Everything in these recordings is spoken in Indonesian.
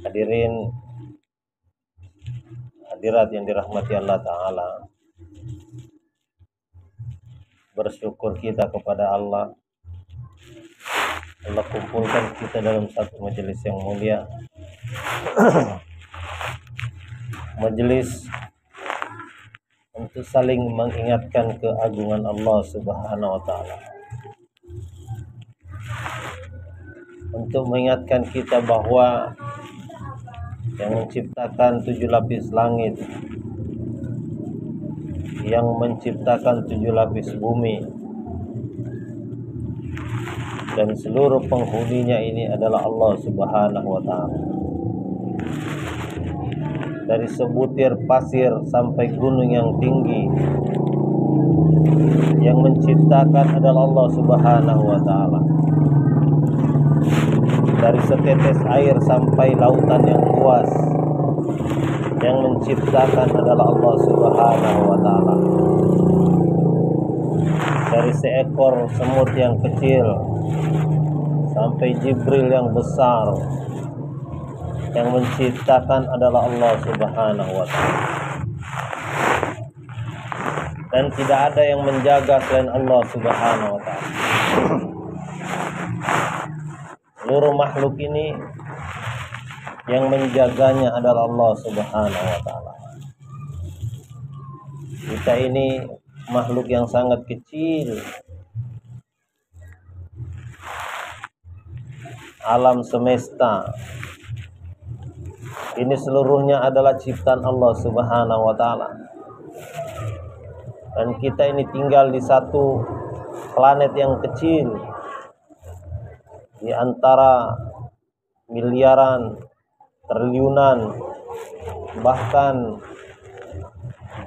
Hadirin hadirat yang dirahmati Allah Ta'ala, bersyukur kita kepada Allah kumpulkan kita dalam satu majelis yang mulia, majelis untuk saling mengingatkan keagungan Allah Subhanahu wa Ta'ala, untuk mengingatkan kita bahwa yang menciptakan 7 lapis langit, yang menciptakan 7 lapis bumi, dan seluruh penghuninya ini adalah Allah Subhanahu wa Ta'ala. Dari sebutir pasir sampai gunung yang tinggi, yang menciptakan adalah Allah Subhanahu wa Ta'ala. Dari setetes air sampai lautan yang luas, yang menciptakan adalah Allah Subhanahu wa Ta'ala. Dari seekor semut yang kecil sampai Jibril yang besar, yang menciptakan adalah Allah Subhanahu wa Ta'ala. Dan tidak ada yang menjaga selain Allah Subhanahu wa Ta'ala. Seluruh makhluk ini yang menjaganya adalah Allah Subhanahu wa Ta'ala. Kita ini makhluk yang sangat kecil. Alam semesta ini seluruhnya adalah ciptaan Allah Subhanahu wa Ta'ala. Dan kita ini tinggal di satu planet yang kecil di antara miliaran, triliunan, bahkan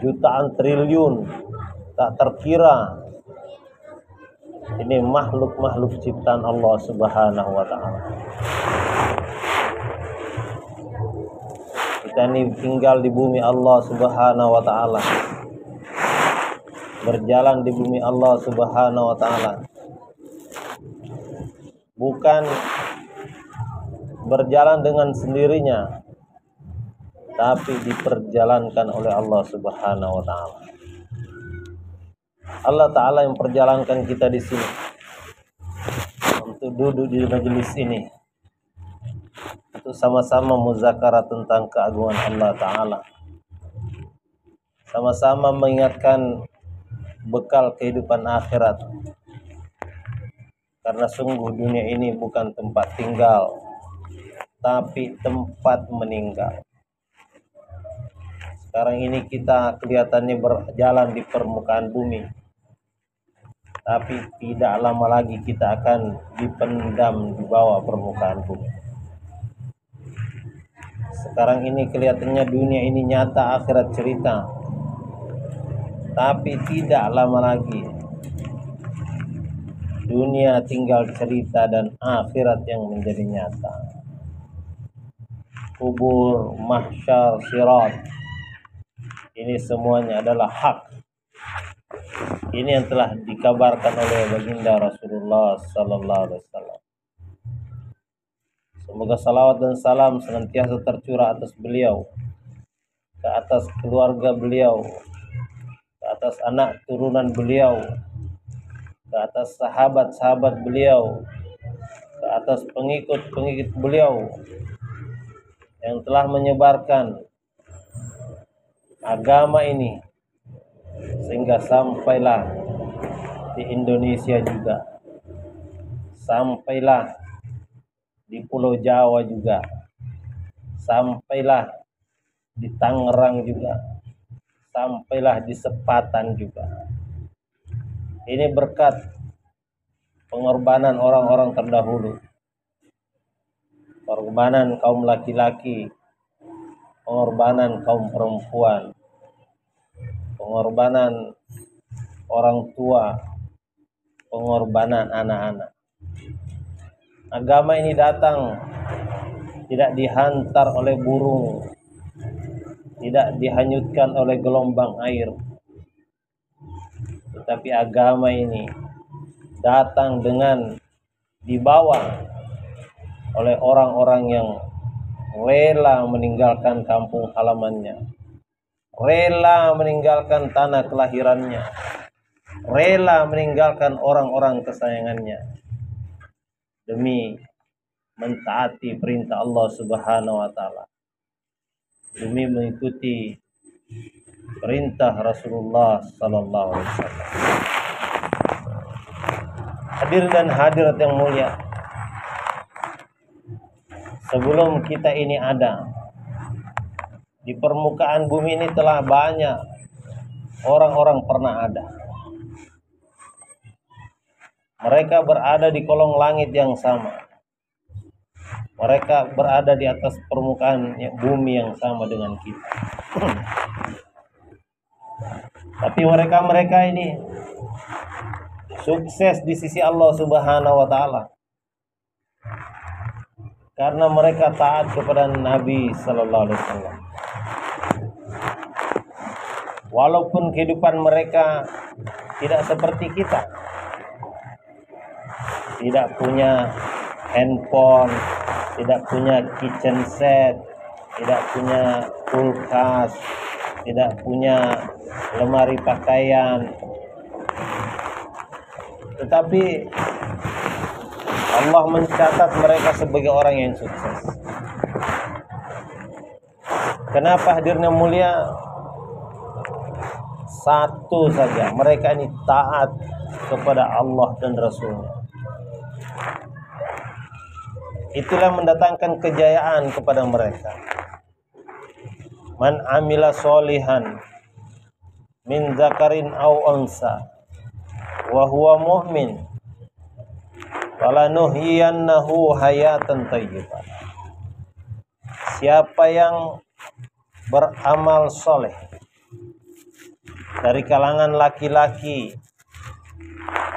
jutaan triliun tak terkira. Ini makhluk-makhluk ciptaan Allah Subhanahu wa Ta'ala. Kita ini tinggal di bumi Allah Subhanahu wa Ta'ala, berjalan di bumi Allah Subhanahu wa Ta'ala, bukan berjalan dengan sendirinya, tapi diperjalankan oleh Allah Subhanahu wa Ta'ala. Allah Ta'ala yang perjalankan kita di sini untuk duduk di majelis ini, untuk sama-sama muzakarah tentang keagungan Allah Ta'ala, sama-sama mengingatkan bekal kehidupan akhirat. Karena sungguh dunia ini bukan tempat tinggal, tapi tempat meninggal. Sekarang ini kita kelihatannya berjalan di permukaan bumi, tapi tidak lama lagi kita akan dipendam di bawah permukaan bumi. Sekarang ini kelihatannya dunia ini nyata, akhirat cerita, tapi tidak lama lagi dunia tinggal cerita dan akhirat yang menjadi nyata. Kubur, mahsyar, sirat, ini semuanya adalah hak. Ini yang telah dikabarkan oleh baginda Rasulullah sallallahu alaihi wasallam. Semoga salawat dan salam senantiasa tercurah atas beliau, ke atas keluarga beliau, ke atas anak turunan beliau, ke atas sahabat-sahabat beliau, ke atas pengikut-pengikut beliau yang telah menyebarkan agama ini sehingga sampailah di Indonesia juga, sampailah di Pulau Jawa juga, sampailah di Tangerang juga, sampailah di Sepatan juga. Ini berkat pengorbanan orang-orang terdahulu, pengorbanan kaum laki-laki, pengorbanan kaum perempuan, pengorbanan orang tua, pengorbanan anak-anak. Agama ini datang tidak dihantar oleh burung, tidak dihanyutkan oleh gelombang air, tetapi agama ini datang dengan dibawa oleh orang-orang yang rela meninggalkan kampung halamannya, rela meninggalkan tanah kelahirannya, rela meninggalkan orang-orang kesayangannya demi mentaati perintah Allah Subhanahu wa taala, demi mengikuti perintah Rasulullah sallallahu alaihi wasallam. Hadir dan hadirat yang mulia, sebelum kita ini ada, di permukaan bumi ini telah banyak orang-orang pernah ada. Mereka berada di kolong langit yang sama. Mereka berada di atas permukaan bumi yang sama dengan kita. Tapi mereka ini sukses di sisi Allah Subhanahu wa taala karena mereka taat kepada Nabi sallallahu alaihi wasallam. Walaupun kehidupan mereka tidak seperti kita, tidak punya handphone, tidak punya kitchen set, tidak punya kulkas, tidak punya lemari pakaian, tetapi Allah mencatat mereka sebagai orang yang sukses. Kenapa hadirnya mulia? Satu saja, mereka ini taat kepada Allah dan Rasulnya. Itulah mendatangkan kejayaan kepada mereka. Man amila solihan min zakarin aw unsa wa huwa mu'min falanuhyiyannahu hayatan thayyibah. Siapa yang beramal soleh dari kalangan laki-laki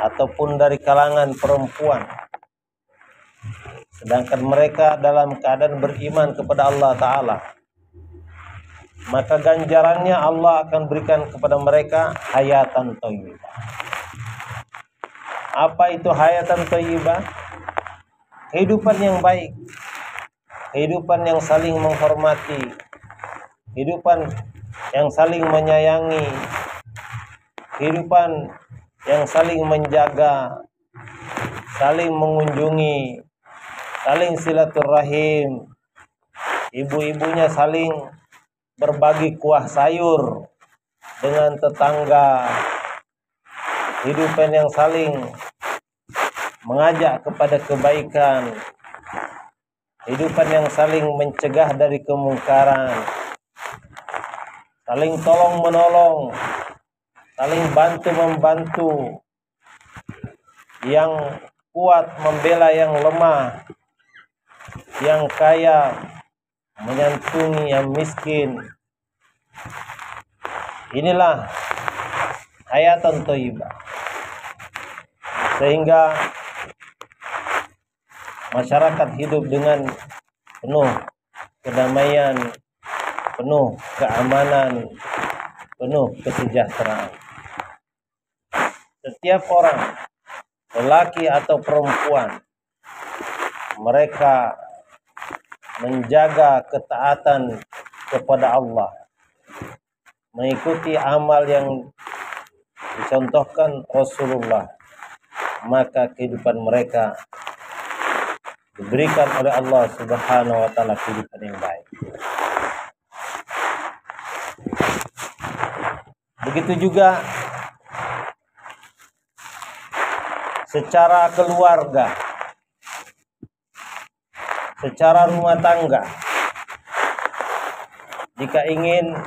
ataupun dari kalangan perempuan, sedangkan mereka dalam keadaan beriman kepada Allah Ta'ala, maka ganjarannya Allah akan berikan kepada mereka hayatan thayyibah. Apa itu hayatan thayyibah? Kehidupan yang baik, kehidupan yang saling menghormati, kehidupan yang saling menyayangi, kehidupan yang saling menjaga, saling mengunjungi, saling silaturahim, ibu-ibunya saling berbagi kuah sayur dengan tetangga, kehidupan yang saling mengajak kepada kebaikan, kehidupan yang saling mencegah dari kemungkaran, saling tolong menolong, saling bantu membantu, yang kuat membela yang lemah, yang kaya menyantuni yang miskin. Inilah hayatan thayyibah, sehingga masyarakat hidup dengan penuh kedamaian, penuh keamanan, penuh kesejahteraan. Setiap orang, lelaki atau perempuan, mereka menjaga ketaatan kepada Allah, mengikuti amal yang dicontohkan Rasulullah, maka kehidupan mereka diberikan oleh Allah Subhanahu wa taala kehidupan yang baik. Begitu juga secara keluarga, secara rumah tangga. Jika ingin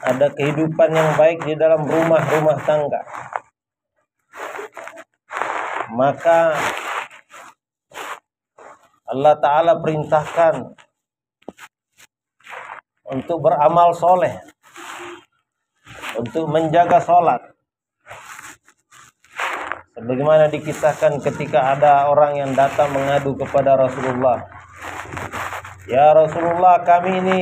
ada kehidupan yang baik di dalam rumah tangga, maka Allah Ta'ala perintahkan untuk beramal soleh, untuk menjaga sholat. Sebagaimana dikisahkan ketika ada orang yang datang mengadu kepada Rasulullah, "Ya Rasulullah, kami ini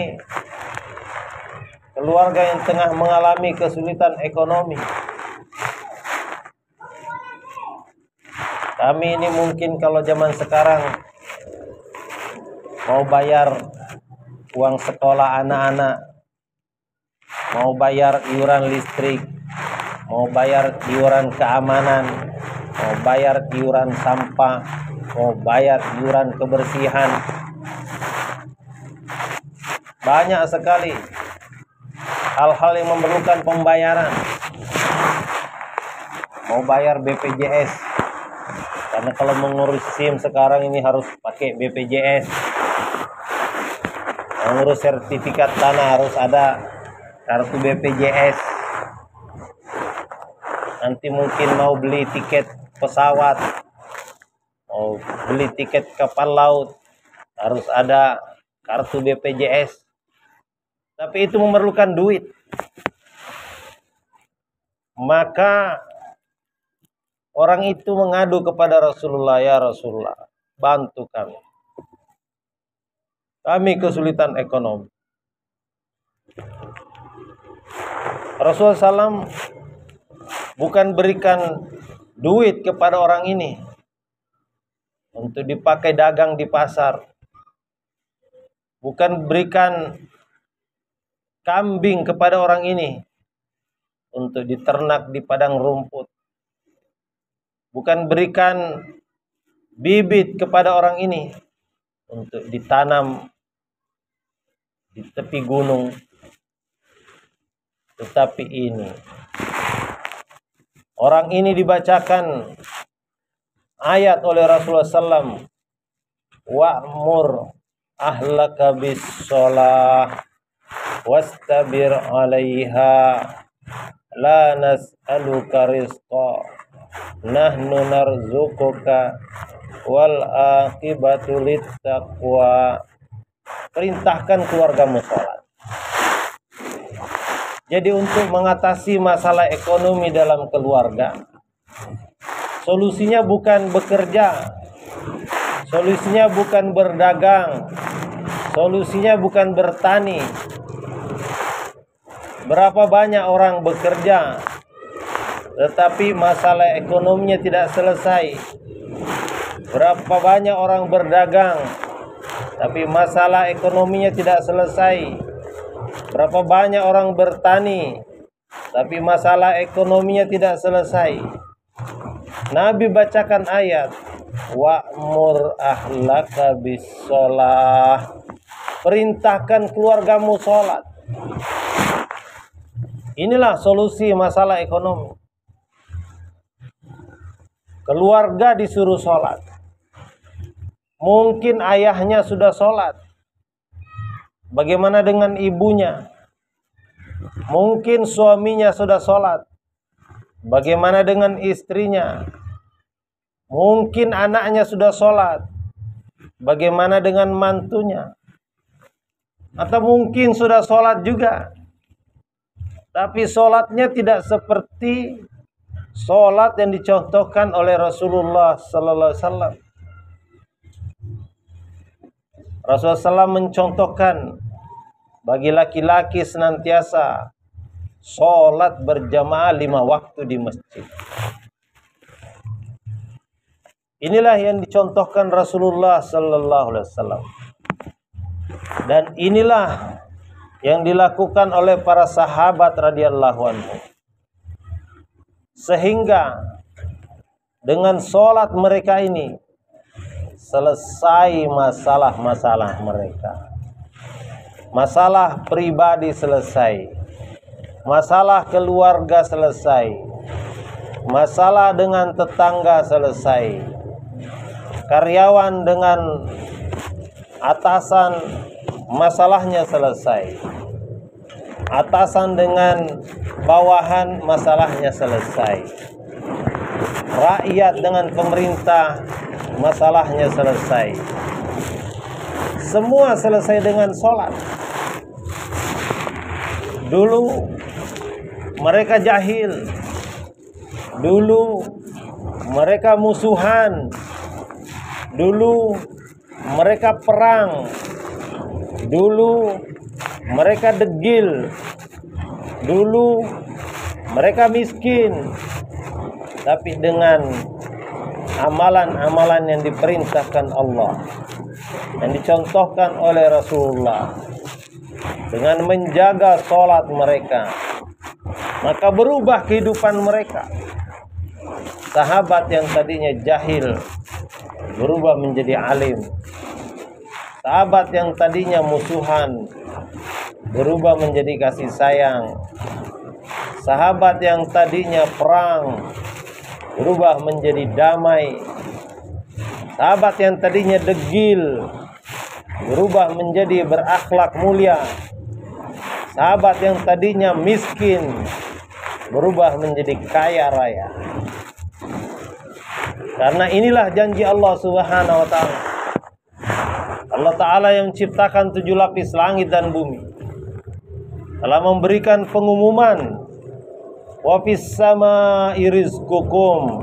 keluarga yang tengah mengalami kesulitan ekonomi. Kami ini mungkin kalau zaman sekarang mau bayar uang sekolah anak-anak, mau bayar iuran listrik, mau bayar iuran keamanan, mau bayar iuran sampah, mau bayar iuran kebersihan. Banyak sekali hal-hal yang memerlukan pembayaran. Mau bayar BPJS, karena kalau mengurus SIM sekarang ini harus pakai BPJS. Mengurus sertifikat tanah harus ada kartu BPJS. Nanti mungkin mau beli tiket pesawat, mau beli tiket kapal laut, harus ada kartu BPJS. Tapi itu memerlukan duit. Maka orang itu mengadu kepada Rasulullah, ya Rasulullah, bantu kami. Kami kesulitan ekonomi. Rasulullah SAW bukan berikan duit kepada orang ini untuk dipakai dagang di pasar. Bukan berikan kambing kepada orang ini untuk diternak di padang rumput. Bukan berikan bibit kepada orang ini untuk ditanam di tepi gunung. Tetapi ini, orang ini dibacakan ayat oleh Rasulullah SAW, wa'mur ahlaka bis sholah wastabir 'alaiha la nas'aluka rizqa nahnu narzuquka wal aqibatu littaqwa. Perintahkan keluargamu sholat. Jadi untuk mengatasi masalah ekonomi dalam keluarga, solusinya bukan bekerja, solusinya bukan berdagang, solusinya bukan bertani. Berapa banyak orang bekerja, tetapi masalah ekonominya tidak selesai. Berapa banyak orang berdagang, tapi masalah ekonominya tidak selesai. Berapa banyak orang bertani, tapi masalah ekonominya tidak selesai. Nabi bacakan ayat, wa'mur ahlaka bis sholah. Perintahkan keluargamu sholat. Inilah solusi masalah ekonomi. Keluarga disuruh sholat. Mungkin ayahnya sudah sholat. Bagaimana dengan ibunya? Mungkin suaminya sudah sholat. Bagaimana dengan istrinya? Mungkin anaknya sudah sholat. Bagaimana dengan mantunya? Atau mungkin sudah sholat juga, tapi sholatnya tidak seperti sholat yang dicontohkan oleh Rasulullah Sallallahu Alaihi Wasallam. Rasulullah SAW mencontohkan bagi laki-laki senantiasa sholat berjamaah 5 waktu di masjid. Inilah yang dicontohkan Rasulullah Sallallahu Alaihi Wasallam. Dan inilah yang dilakukan oleh para sahabat radhiyallahu anhu. Sehingga dengan sholat mereka ini selesai masalah-masalah mereka. Masalah pribadi selesai. Masalah keluarga selesai. Masalah dengan tetangga selesai. Karyawan dengan atasan masalahnya selesai. Atasan dengan bawahan masalahnya selesai. Rakyat dengan pemerintah masalahnya selesai. Semua selesai dengan sholat. Dulu mereka jahil. Dulu mereka musuhan. Dulu mereka perang. Dulu mereka degil. Dulu mereka miskin. Tapi dengan amalan-amalan yang diperintahkan Allah, yang dicontohkan oleh Rasulullah dengan menjaga sholat mereka, maka berubah kehidupan mereka. Sahabat yang tadinya jahil berubah menjadi alim. Sahabat yang tadinya musuhan berubah menjadi kasih sayang. Sahabat yang tadinya perang berubah menjadi damai. Sahabat yang tadinya degil berubah menjadi berakhlak mulia. Sahabat yang tadinya miskin berubah menjadi kaya raya. Karena inilah janji Allah Subhanahu wa taala. Allah Ta'ala yang menciptakan 7 lapis langit dan bumi telah memberikan pengumuman, wa fis samaa'i rizqukum,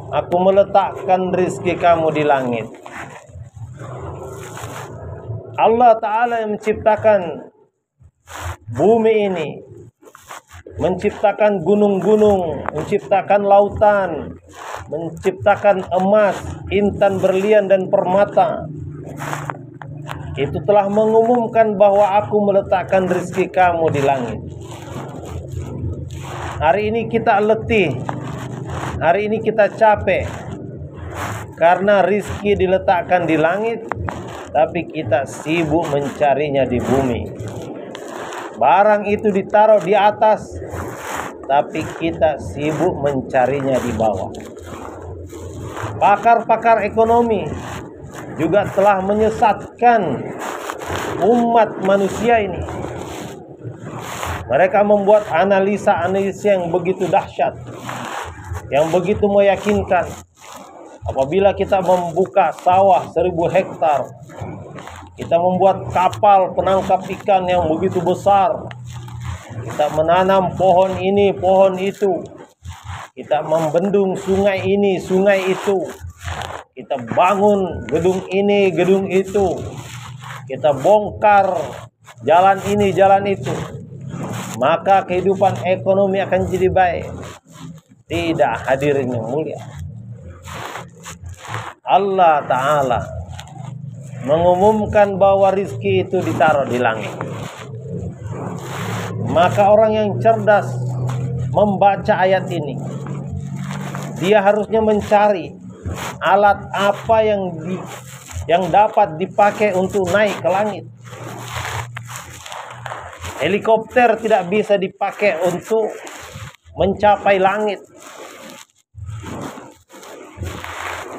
aku meletakkan rizki kamu di langit. Allah Ta'ala yang menciptakan bumi ini, menciptakan gunung-gunung, menciptakan lautan, menciptakan emas, intan, berlian, dan permata. Itu telah mengumumkan bahwa aku meletakkan rizki kamu di langit. Hari ini kita letih, hari ini kita capek karena rizki diletakkan di langit, tapi kita sibuk mencarinya di bumi. Barang itu ditaruh di atas, tapi kita sibuk mencarinya di bawah. Pakar-pakar ekonomi juga telah menyesatkan umat manusia ini. Mereka membuat analisa-analisa yang begitu dahsyat, yang begitu meyakinkan. Apabila kita membuka sawah 1000 hektar, kita membuat kapal penangkap ikan yang begitu besar, kita menanam pohon ini, pohon itu, kita membendung sungai ini, sungai itu, kita bangun gedung ini, gedung itu, kita bongkar jalan ini, jalan itu, maka kehidupan ekonomi akan jadi baik. Tidak, hadirin yang mulia, Allah Ta'ala mengumumkan bahwa rizki itu ditaruh di langit. Maka orang yang cerdas membaca ayat ini, dia harusnya mencari alat apa yang dapat dipakai untuk naik ke langit. Helikopter tidak bisa dipakai untuk mencapai langit.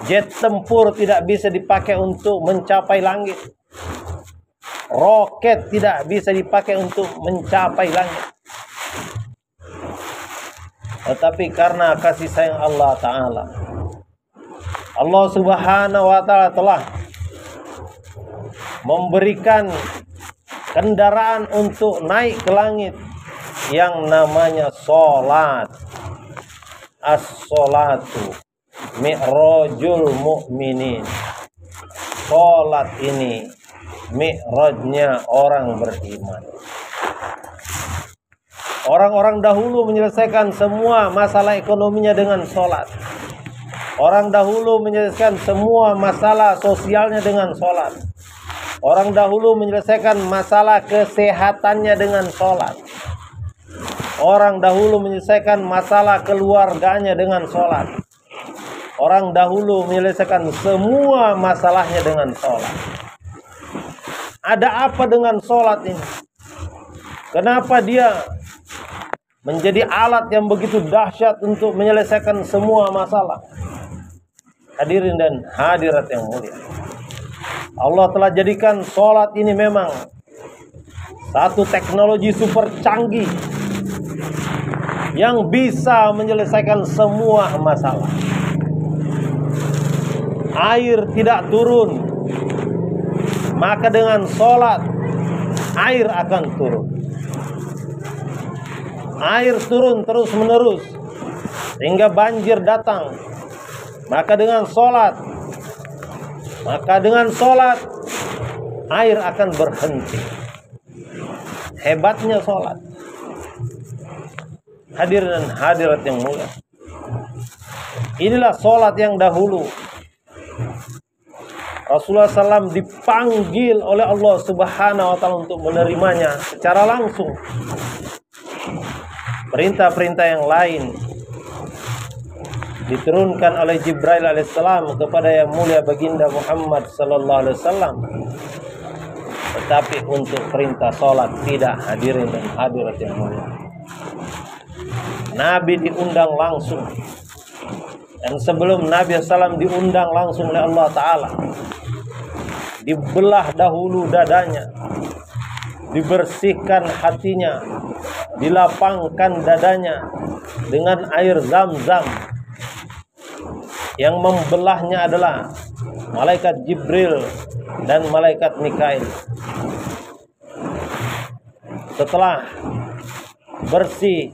Jet tempur tidak bisa dipakai untuk mencapai langit. Roket tidak bisa dipakai untuk mencapai langit. Tetapi karena kasih sayang Allah Ta'ala, Allah Subhanahu wa Ta'ala telah memberikan kendaraan untuk naik ke langit yang namanya sholat. As-sholatu mi'rajul mu'minin. Sholat ini mi'rajnya orang beriman. Orang-orang dahulu menyelesaikan semua masalah ekonominya dengan sholat. Orang dahulu menyelesaikan semua masalah sosialnya dengan sholat. Orang dahulu menyelesaikan masalah kesehatannya dengan sholat. Orang dahulu menyelesaikan masalah keluarganya dengan sholat. Orang dahulu menyelesaikan semua masalahnya dengan sholat. Ada apa dengan sholat ini? Kenapa dia menjadi alat yang begitu dahsyat untuk menyelesaikan semua masalah? Hadirin dan hadirat yang mulia, Allah telah jadikan sholat ini memang satu teknologi super canggih yang bisa menyelesaikan semua masalah. Air tidak turun, maka dengan sholat air akan turun. Air turun terus menerus sehingga banjir datang, maka dengan sholat air akan berhenti. Hebatnya sholat. Hadir dan hadirat yang mulia, inilah sholat yang dahulu. Rasulullah SAW dipanggil oleh Allah Subhanahu wa Ta'ala untuk menerimanya secara langsung. Perintah-perintah yang lain diturunkan oleh Jibril alaihissalam kepada yang mulia baginda Muhammad sallallahu alaihi wasallam. Tetapi untuk perintah sholat tidak, hadirin dan hadirat yang mulia. Nabi diundang langsung. Dan sebelum Nabi SAW diundang langsung oleh Allah Ta'ala, dibelah dahulu dadanya, dibersihkan hatinya, dilapangkan dadanya dengan air zam-zam. Yang membelahnya adalah malaikat Jibril dan malaikat Mikail. Setelah bersih,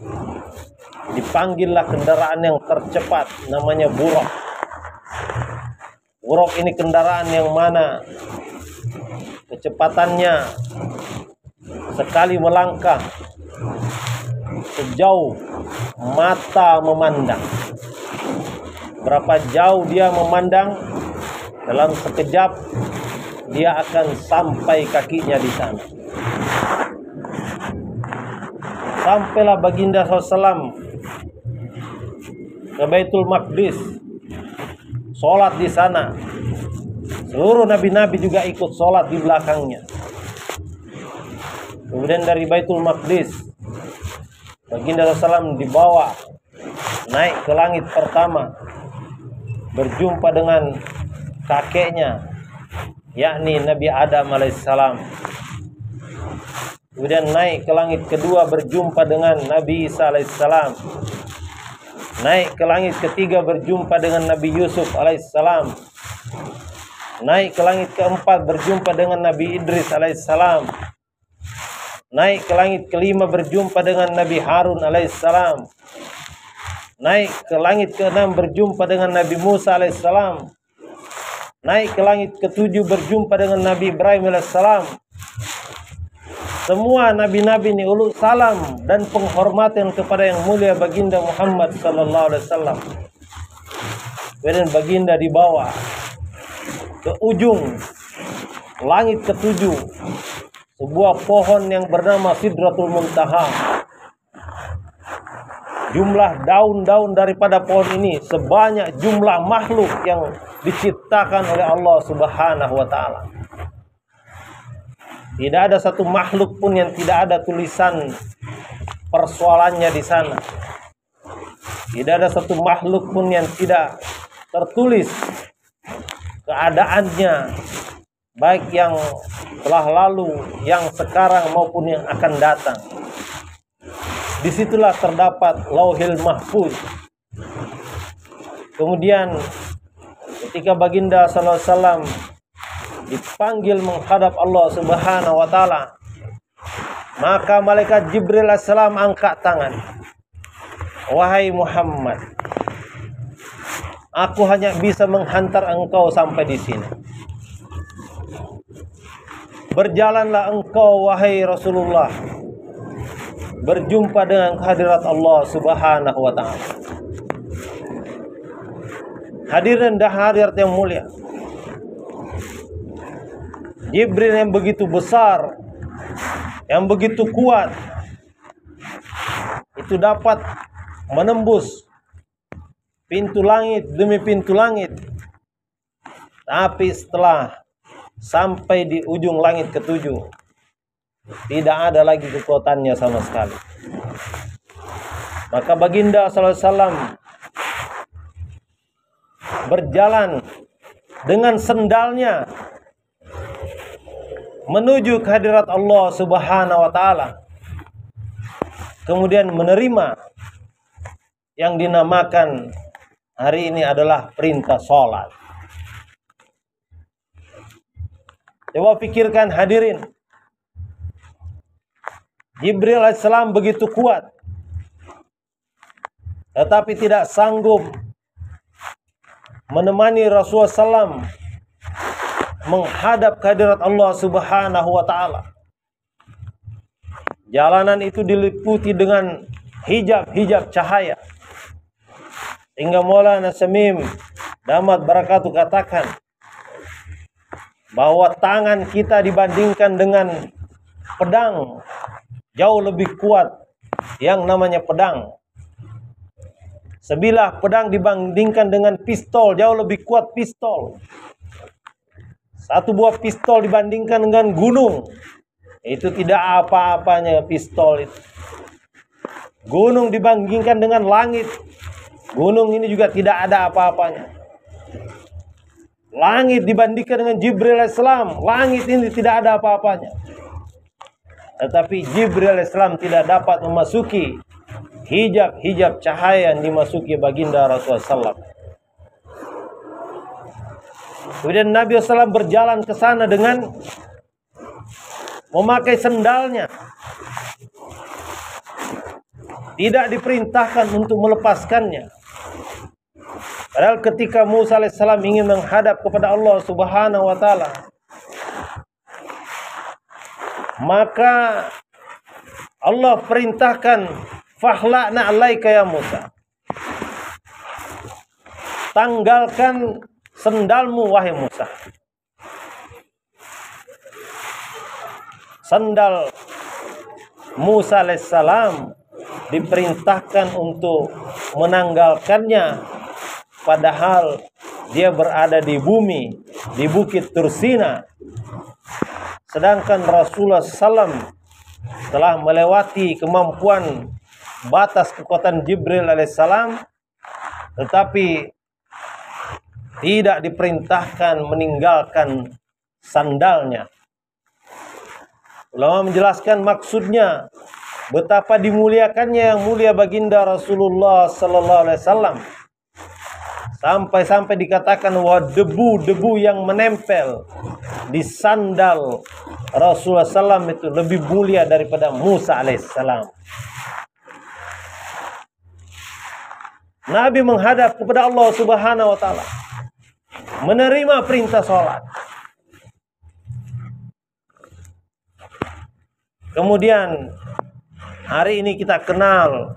dipanggillah kendaraan yang tercepat, namanya buraq. Buraq ini kendaraan yang mana kecepatannya sekali melangkah sejauh mata memandang. Berapa jauh dia memandang, dalam sekejap dia akan sampai kakinya di sana. Sampailah baginda SAW ke Baitul Maqdis, sholat di sana. Seluruh nabi-nabi juga ikut sholat di belakangnya. Kemudian dari Baitul Maqdis, baginda SAW dibawa naik ke langit pertama, berjumpa dengan kakeknya, yakni Nabi Adam alaihissalam. Kemudian naik ke langit kedua, berjumpa dengan Nabi Isa alaihissalam. Naik ke langit ketiga, berjumpa dengan Nabi Yusuf alaihissalam. Naik ke langit keempat, berjumpa dengan Nabi Idris alaihissalam. Naik ke langit kelima, berjumpa dengan Nabi Harun alaihissalam. Naik ke langit keenam, berjumpa dengan Nabi Musa alaihissalam. Naik ke langit ketujuh, berjumpa dengan Nabi Ibrahim alaihissalam. Semua nabi-nabi ini ulul salam dan penghormatan kepada yang mulia baginda Muhammad sallallahu alaihi wasallam. Kemudian baginda dibawa ke ujung langit ketujuh, sebuah pohon yang bernama Sidratul Muntaha. Jumlah daun-daun daripada pohon ini sebanyak jumlah makhluk yang diciptakan oleh Allah Subhanahu wa Ta'ala. Tidak ada satu makhluk pun yang tidak ada tulisan persoalannya di sana. Tidak ada satu makhluk pun yang tidak tertulis keadaannya, baik yang telah lalu, yang sekarang maupun yang akan datang. Disitulah terdapat Lauhil Mahfuz. Kemudian ketika baginda sallallahu alaihi wasallam dipanggil menghadap Allah Subhanahu wa Ta'ala, maka malaikat Jibril alaihissalam angkat tangan. Wahai Muhammad, aku hanya bisa menghantar engkau sampai di sini. Berjalanlah engkau wahai Rasulullah, berjumpa dengan kehadirat Allah Subhanahu wa Ta'ala. Hadirin dan hadirat yang mulia, Jibril yang begitu besar, yang begitu kuat, itu dapat menembus pintu langit demi pintu langit. Tapi setelah sampai di ujung langit ketujuh, tidak ada lagi kekuatannya sama sekali. Maka baginda sallallahu alaihi wasallam berjalan dengan sendalnya menuju kehadirat Allah Subhanahu wa Ta'ala. Kemudian menerima yang dinamakan hari ini adalah perintah sholat. Coba pikirkan hadirin, Jibril alaihissalam begitu kuat, tetapi tidak sanggup menemani Rasulullah SAW menghadap kehadirat Allah Subhanahu wa Ta'ala. Jalanan itu diliputi dengan hijab-hijab cahaya, hingga Maulana Samim Damat Barakatuh katakan, bahwa tangan kita dibandingkan dengan pedang jauh lebih kuat yang namanya pedang. Sebilah pedang dibandingkan dengan pistol jauh lebih kuat pistol. Satu buah pistol dibandingkan dengan gunung, itu tidak apa-apanya pistol itu. Gunung dibandingkan dengan langit, gunung ini juga tidak ada apa-apanya. Langit dibandingkan dengan Jibril alaihissalam, langit ini tidak ada apa-apanya. Tetapi Jibril alaihissalam tidak dapat memasuki hijab cahaya yang dimasuki baginda Rasulullah SAW. Kemudian Nabi SAW berjalan ke sana dengan memakai sendalnya. Tidak diperintahkan untuk melepaskannya. Padahal ketika Musa alaihissalam ingin menghadap kepada Allah Subhanahu wa taala, maka Allah perintahkan, "Fakhla'na 'alaika ya Musa." Tanggalkan sendalmu wahai Musa. Sandal Musa alaihissalam diperintahkan untuk menanggalkannya, padahal dia berada di bumi, di bukit Tursina. Sedangkan Rasulullah SAW telah melewati kemampuan batas kekuatan Jibril alaihissalam, tetapi tidak diperintahkan meninggalkan sandalnya. Ulama menjelaskan maksudnya betapa dimuliakannya yang mulia baginda Rasulullah sallallahu alaihi wasallam. Sampai-sampai dikatakan bahwa debu-debu yang menempel di sandal Rasulullah SAW itu lebih mulia daripada Musa alaihissalam. Nabi menghadap kepada Allah Subhanahu wa taala, menerima perintah sholat. Kemudian hari ini kita kenal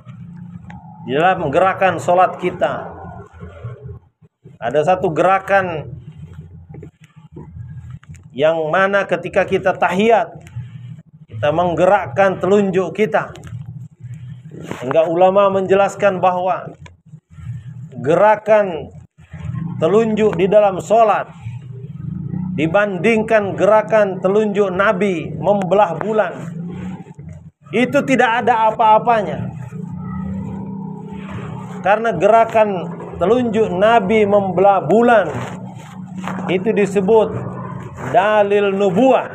di dalam gerakan sholat kita ada satu gerakan yang mana ketika kita tahiyat kita menggerakkan telunjuk kita, hingga ulama menjelaskan bahwa gerakan telunjuk di dalam sholat dibandingkan gerakan telunjuk Nabi membelah bulan, itu tidak ada apa-apanya. Karena gerakan telunjuk Nabi membelah bulan itu disebut dalil nubuah,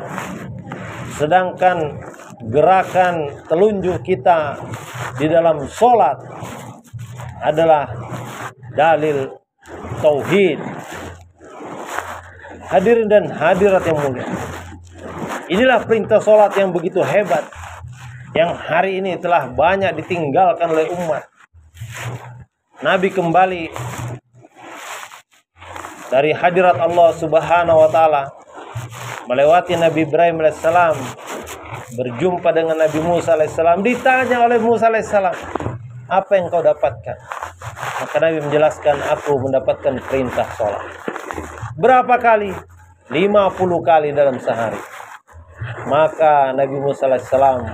sedangkan gerakan telunjuk kita di dalam sholat adalah dalil tauhid. Hadirin dan hadirat yang mulia, inilah perintah sholat yang begitu hebat, yang hari ini telah banyak ditinggalkan oleh umat. Nabi kembali dari hadirat Allah Subhanahu wa taala, melewati Nabi Ibrahim alaihissalam, berjumpa dengan Nabi Musa alaihissalam. Ditanya oleh Musa alaihissalam, "Apa yang kau dapatkan?" Maka Nabi menjelaskan, "Aku mendapatkan perintah sholat." Berapa kali? 50 kali dalam sehari. Maka Nabi Musa alaihissalam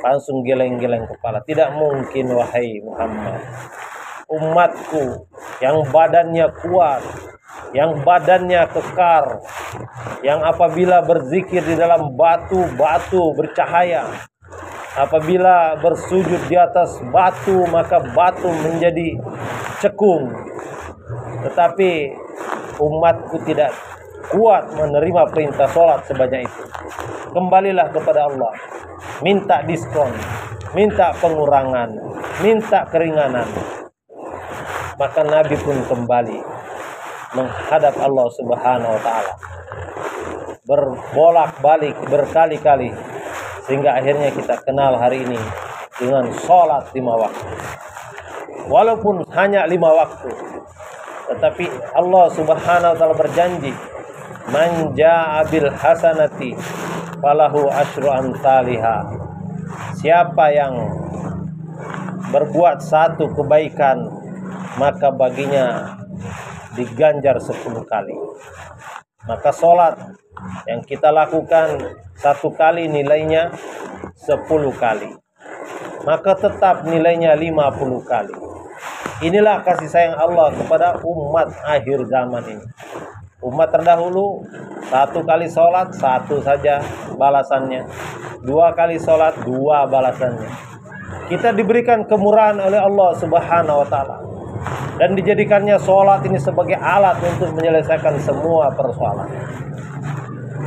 langsung geleng-geleng kepala. Tidak mungkin wahai Muhammad, umatku yang badannya kuat, yang badannya kekar, yang apabila berzikir di dalam batu bercahaya, apabila bersujud di atas batu maka batu menjadi cekung, tetapi umatku tidak kuat menerima perintah sholat sebanyak itu. Kembalilah kepada Allah, minta diskon, minta pengurangan, minta keringanan. Maka Nabi pun kembali menghadap Allah Subhanahu wa taala, berbolak-balik berkali-kali, sehingga akhirnya kita kenal hari ini dengan sholat 5 waktu. Walaupun hanya 5 waktu, tetapi Allah Subhanahu wa taala berjanji, "Man jaa'a bil hasanati falahu asyru amsalihha." Siapa yang berbuat satu kebaikan, maka baginya diganjar 10 kali. maka sholat yang kita lakukan 1 kali nilainya 10 kali, maka tetap nilainya 50 kali. Inilah kasih sayang Allah kepada umat akhir zaman ini. Umat terdahulu 1 kali sholat 1 saja balasannya, 2 kali sholat 2 balasannya. Kita diberikan kemurahan oleh Allah Subhanahu wa Ta'ala, dan dijadikannya sholat ini sebagai alat untuk menyelesaikan semua persoalan.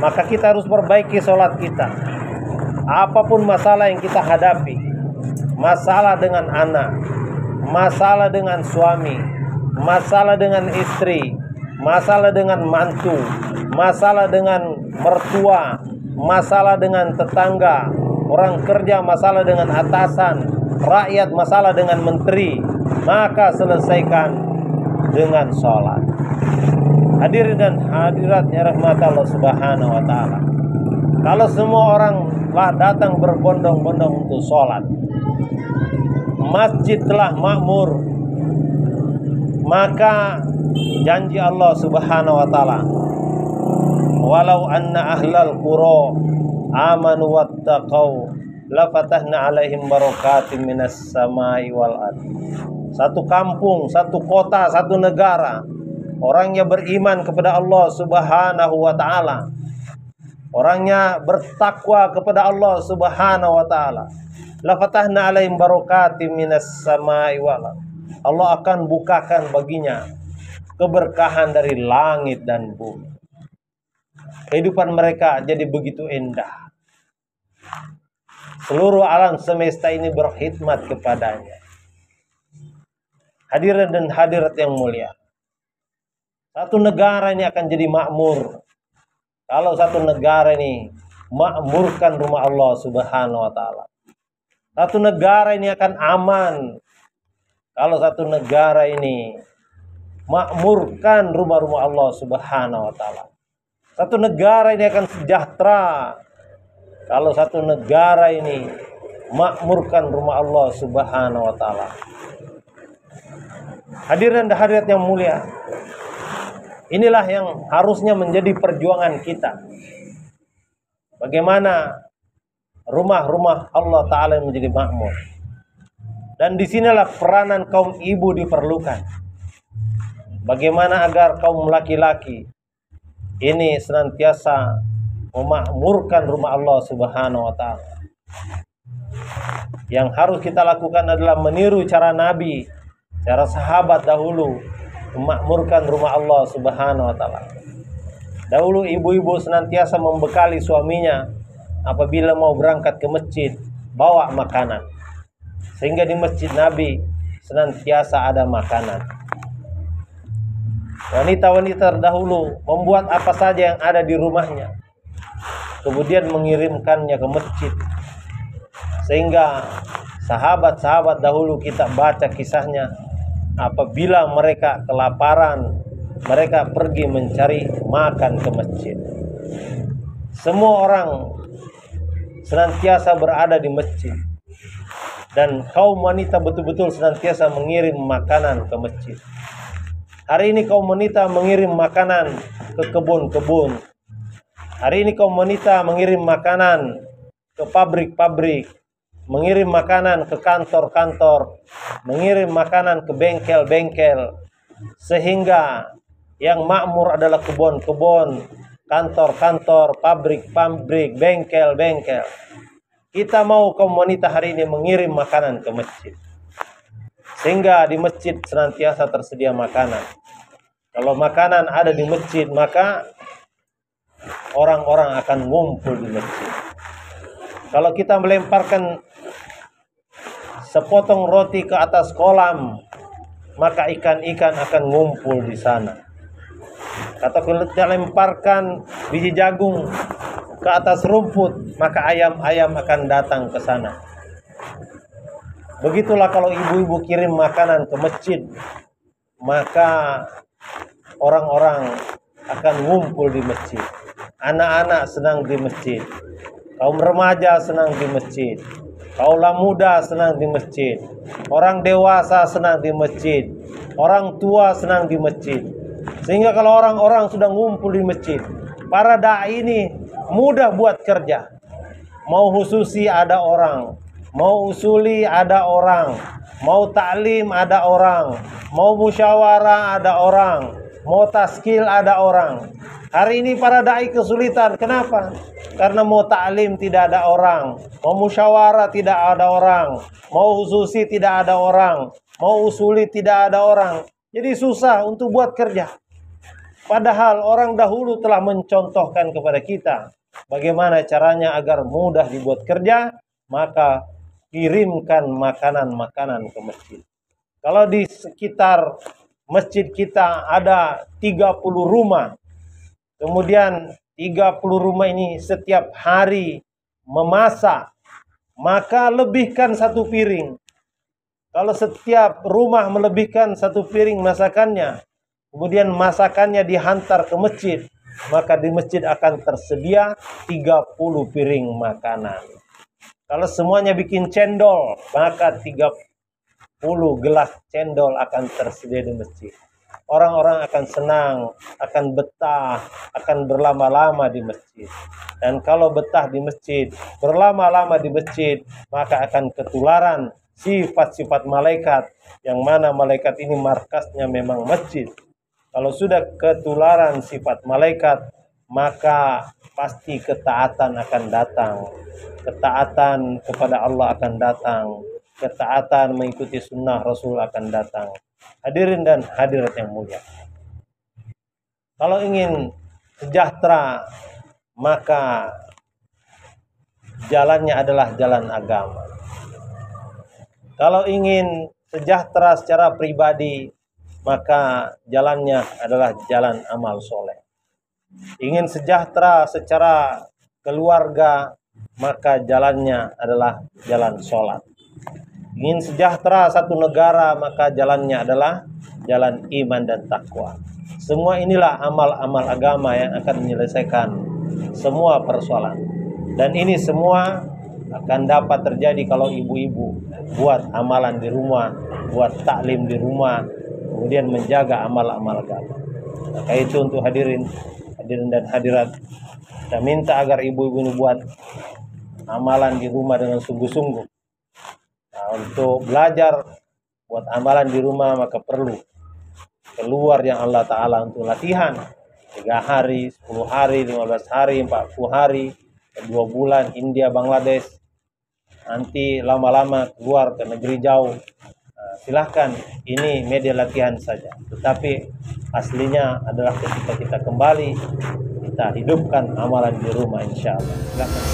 Maka kita harus perbaiki sholat kita. Apapun masalah yang kita hadapi, masalah dengan anak, masalah dengan suami, masalah dengan istri, masalah dengan mantu, masalah dengan mertua, masalah dengan tetangga, orang kerja masalah dengan atasan, rakyat masalah dengan menteri, maka selesaikan dengan sholat. Hadirin dan hadirat yang rahmat Allah Subhanahu wa Ta'ala, kalau semua orang telah datang berbondong-bondong untuk sholat, masjid telah makmur, maka janji Allah Subhanahu wa Ta'ala, walau anna ahlal qura amanu wattaqau lafatahna alaihim barakatim minas samai wal ard. Satu kampung, satu kota, satu negara, orangnya beriman kepada Allah Subhanahu wa Ta'ala, orangnya bertakwa kepada Allah Subhanahu wa Ta'ala, lafatahna alaihim barakatim minas samai wal ard. Allah akan bukakan baginya keberkahan dari langit dan bumi. Kehidupan mereka jadi begitu indah. Seluruh alam semesta ini berkhidmat kepadanya. Hadirin dan hadirat yang mulia, satu negara ini akan jadi makmur kalau satu negara ini makmurkan rumah Allah Subhanahu wa Ta'ala. Satu negara ini akan aman kalau satu negara ini makmurkan rumah-rumah Allah Subhanahu wa Ta'ala. Satu negara ini akan sejahtera kalau satu negara ini makmurkan rumah Allah Subhanahu wa Ta'ala. Hadirin dan hadirat yang mulia, inilah yang harusnya menjadi perjuangan kita. Bagaimana rumah-rumah Allah Ta'ala menjadi makmur. Dan disinilah peranan kaum ibu diperlukan. Bagaimana agar kaum laki-laki ini senantiasa memakmurkan rumah Allah Subhanahu wa Ta'ala. Yang harus kita lakukan adalah meniru cara Nabi, cara sahabat dahulu memakmurkan rumah Allah Subhanahu wa Ta'ala. Dahulu ibu-ibu senantiasa membekali suaminya apabila mau berangkat ke masjid, bawa makanan. Sehingga di masjid Nabi senantiasa ada makanan. Wanita-wanita terdahulu membuat apa saja yang ada di rumahnya, kemudian mengirimkannya ke masjid. Sehingga sahabat-sahabat dahulu kita baca kisahnya, apabila mereka kelaparan, mereka pergi mencari makan ke masjid. Semua orang senantiasa berada di masjid, dan kaum wanita betul-betul senantiasa mengirim makanan ke masjid. Hari ini kaum wanita mengirim makanan ke kebun-kebun. Hari ini kaum wanita mengirim makanan ke pabrik-pabrik, mengirim makanan ke kantor-kantor, mengirim makanan ke bengkel-bengkel, sehingga yang makmur adalah kebun-kebun, kantor-kantor, pabrik-pabrik, bengkel-bengkel. Kita mau kaum wanita hari ini mengirim makanan ke masjid, sehingga di masjid senantiasa tersedia makanan. Kalau makanan ada di masjid, maka orang-orang akan ngumpul di masjid. Kalau kita melemparkan sepotong roti ke atas kolam, maka ikan-ikan akan ngumpul di sana. Atau kalau kita lemparkan biji jagung ke atas rumput, maka ayam-ayam akan datang ke sana. Begitulah kalau ibu-ibu kirim makanan ke masjid, maka orang-orang akan ngumpul di masjid. Anak-anak senang di masjid, kaum remaja senang di masjid, kaum muda senang di masjid, orang dewasa senang di masjid, orang tua senang di masjid. Sehingga kalau orang-orang sudah ngumpul di masjid, para da'i ini mudah buat kerja. Mau hususi ada orang, mau usuli ada orang, mau taklim ada orang, mau musyawarah ada orang, mau taskil ada orang. Hari ini para da'i kesulitan. Kenapa? Karena mau taklim tidak ada orang, mau musyawarah tidak ada orang, mau hususi tidak ada orang, mau usuli tidak ada orang. Jadi susah untuk buat kerja. Padahal orang dahulu telah mencontohkan kepada kita bagaimana caranya agar mudah dibuat kerja, maka kirimkan makanan-makanan ke masjid. Kalau di sekitar masjid kita ada 30 rumah, kemudian 30 rumah ini setiap hari memasak, maka lebihkan satu piring. Kalau setiap rumah melebihkan satu piring masakannya, kemudian masakannya dihantar ke masjid, maka di masjid akan tersedia 30 piring makanan. Kalau semuanya bikin cendol, maka 30 gelas cendol akan tersedia di masjid. Orang-orang akan senang, akan betah, akan berlama-lama di masjid. Dan kalau betah di masjid, berlama-lama di masjid, maka akan ketularan sifat-sifat malaikat, yang mana malaikat ini markasnya memang masjid. Kalau sudah ketularan sifat malaikat, maka pasti ketaatan akan datang. Ketaatan kepada Allah akan datang. Ketaatan mengikuti sunnah Rasul akan datang. Hadirin dan hadirat yang mulia. Kalau ingin sejahtera, maka jalannya adalah jalan agama. Kalau ingin sejahtera secara pribadi, maka jalannya adalah jalan amal soleh. Ingin sejahtera secara keluarga, maka jalannya adalah jalan sholat. Ingin sejahtera satu negara, maka jalannya adalah jalan iman dan takwa. Semua inilah amal-amal agama yang akan menyelesaikan semua persoalan. Dan ini semua akan dapat terjadi kalau ibu-ibu buat amalan di rumah, buat taklim di rumah, kemudian menjaga amal-amal agama. Maka itu untuk hadirin dan hadirat, kita minta agar ibu-ibu ini buat amalan di rumah dengan sungguh-sungguh. Nah, untuk belajar buat amalan di rumah, maka perlu keluar yang Allah Ta'ala untuk latihan 3 hari, 10 hari, 15 hari, 40 hari, 2 bulan, India, Bangladesh, nanti lama-lama keluar ke negeri jauh. Silahkan, ini media latihan saja. Tetapi aslinya adalah ketika kita kembali, kita hidupkan amalan di rumah, insya Allah. Silahkan.